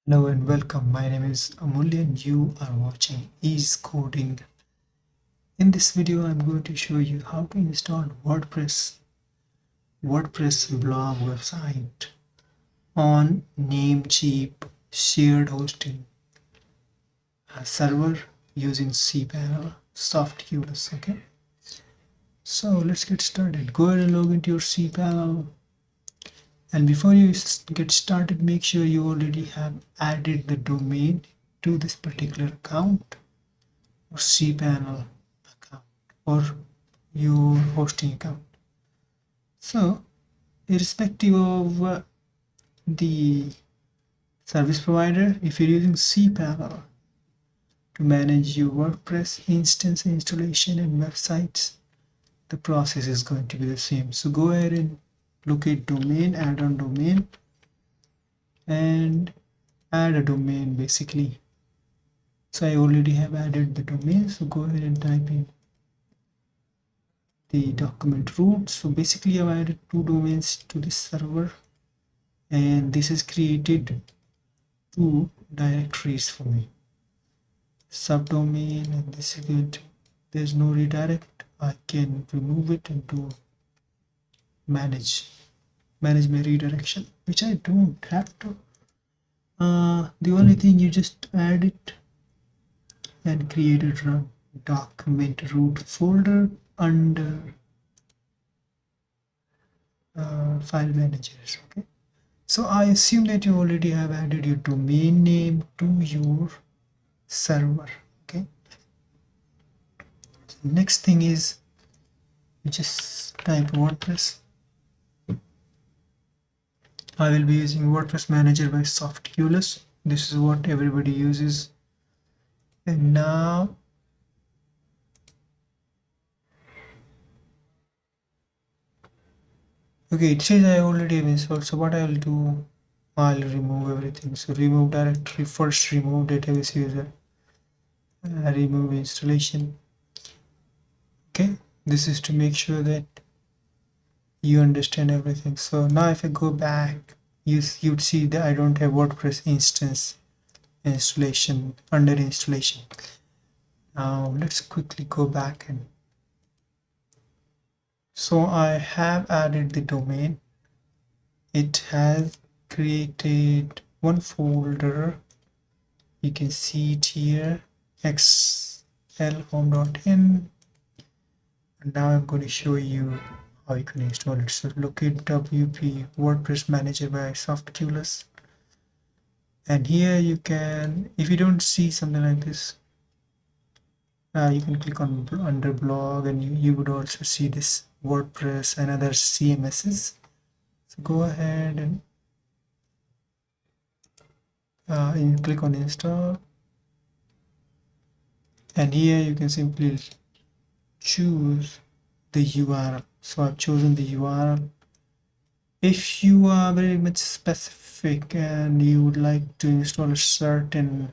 Hello and welcome. My name is Amulya and you are watching Ease Coding. In this video, I'm going to show you how to install WordPress blog website on Namecheap shared hosting server using cpanel softQs. Okay, so let's get started. Go ahead and log into your cpanel. And before you get started, make sure you already have added the domain to this particular account or cpanel account or your hosting account. So irrespective of the service provider, if you're using cpanel to manage your WordPress instance installation and websites, the process is going to be the same. So go ahead and locate domain, add on domain, and add a domain basically. So I already have added the domain, so go ahead and type in the document root. So basically I've added two domains to this server, and this has created two directories for me, subdomain, and this is good. There's no redirect. I can remove it and do manage my redirection, which I don't have to. The only thing, you just add it and create a document root folder under file managers. Okay, so I assume that you already have added your domain name to your server. Okay, so next thing is you just type WordPress. I will be using WordPress manager by softQs. This is what everybody uses. And now okay, it says I already have installed. So what I will do, I'll remove everything. So remove directory, first remove database user, remove installation. Okay, this is to make sure that you understand everything. So now if I go back, you'd see that I don't have WordPress instance installation under installation. Now let's quickly go back, and so I have added the domain. It has created one folder. You can see it here, xlhome.in. And now I'm going to show you how you can install it. So locate WP WordPress Manager by softQs. And here you can, if you don't see something like this, you can click on under blog, and you would also see this WordPress and other CMSs. So go ahead and you click on install, and here you can simply choose the URL. So I've chosen the URL. If you are very much specific and you would like to install a certain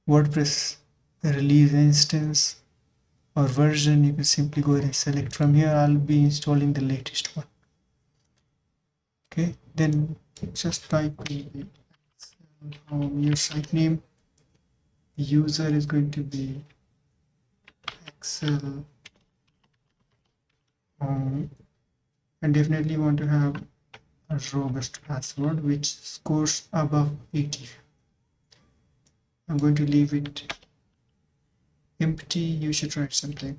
WordPress release instance or version, you can simply go ahead and select from here. I'll be installing the latest one. Okay, then just type in your site name. User is going to be Excel, and definitely want to have a robust password which scores above 80. I'm going to leave it empty. You should write something.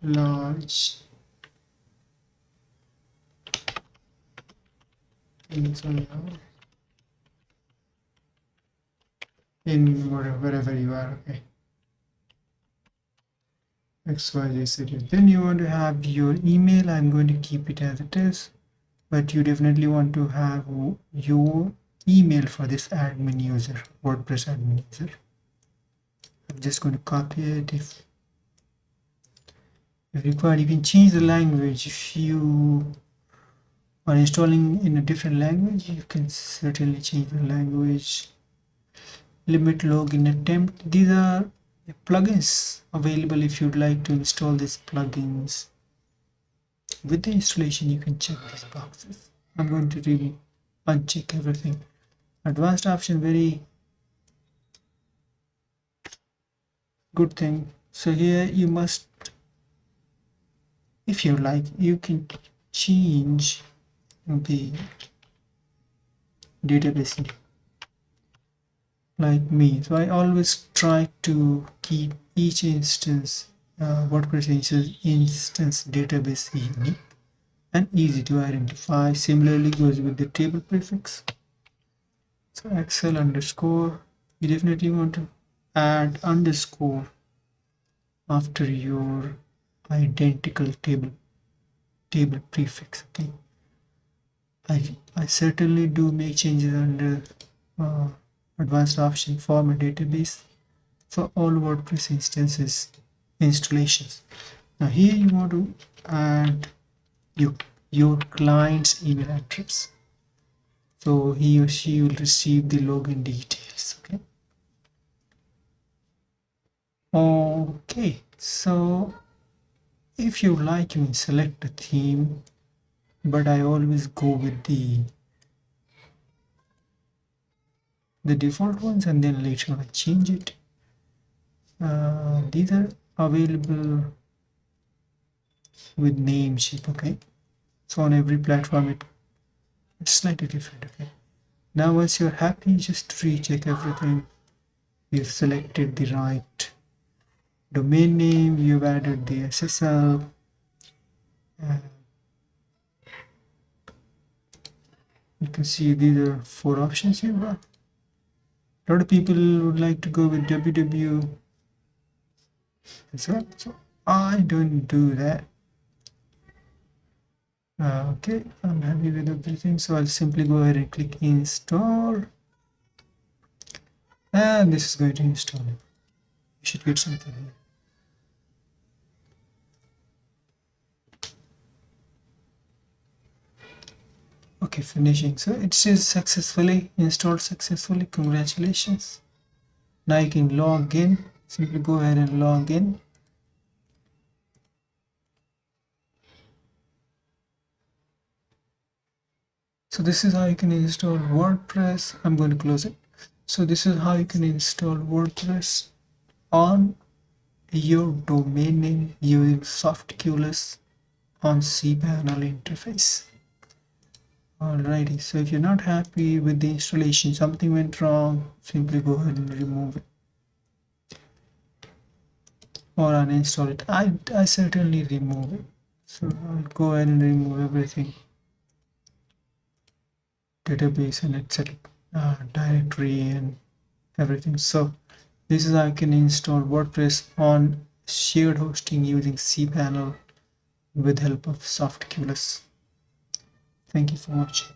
Large in wherever you are. Okay, XYZ city. Then you want to have your email. I'm going to keep it as it is, but you definitely want to have your email for this admin user, WordPress admin user. I'm just going to copy it. If required, you can change the language. If you are installing in a different language, you can certainly change the language. Limit login attempt. These are plugins available. If you'd like to install these plugins, with the installation you can check these boxes. I'm going to uncheck everything. Advanced option, very good thing. So here you must, if you like, you can change the database name like me. So I always try to keep each instance WordPress instance database unique and easy to identify. Similarly goes with the table prefix. So Excel underscore, you definitely want to add underscore after your identical table prefix. Okay, I certainly do make changes under uh, advanced option format database for all WordPress instances installations. Now here you want to add your client's email address, so he or she will receive the login details. Okay, so if you like, you can select a theme, but I always go with the default ones, and then later on I change it. These are available with Namecheap. Okay, so on every platform it's slightly different. Okay, now once you're happy, just recheck everything. You've selected the right domain name, you've added the SSL, you can see these are 4 options here. A lot of people would like to go with www as well, so I don't do that. Okay, I'm happy with everything, so I'll simply go ahead and click install, and this is going to install it. You should get something here. Okay, finishing. So it says successfully installed successfully. Congratulations. Now you can log in. Simply go ahead and log in. So this is how you can install WordPress. I'm going to close it. So this is how you can install WordPress on your domain name using SoftQLess on cpanel interface. Alrighty, so if you're not happy with the installation, something went wrong, simply go ahead and remove it or uninstall it. I certainly remove it, so I'll go ahead and remove everything, database and etc, directory and everything. So this is how I can install WordPress on shared hosting using cpanel with help of SoftQLess. Thank you for watching.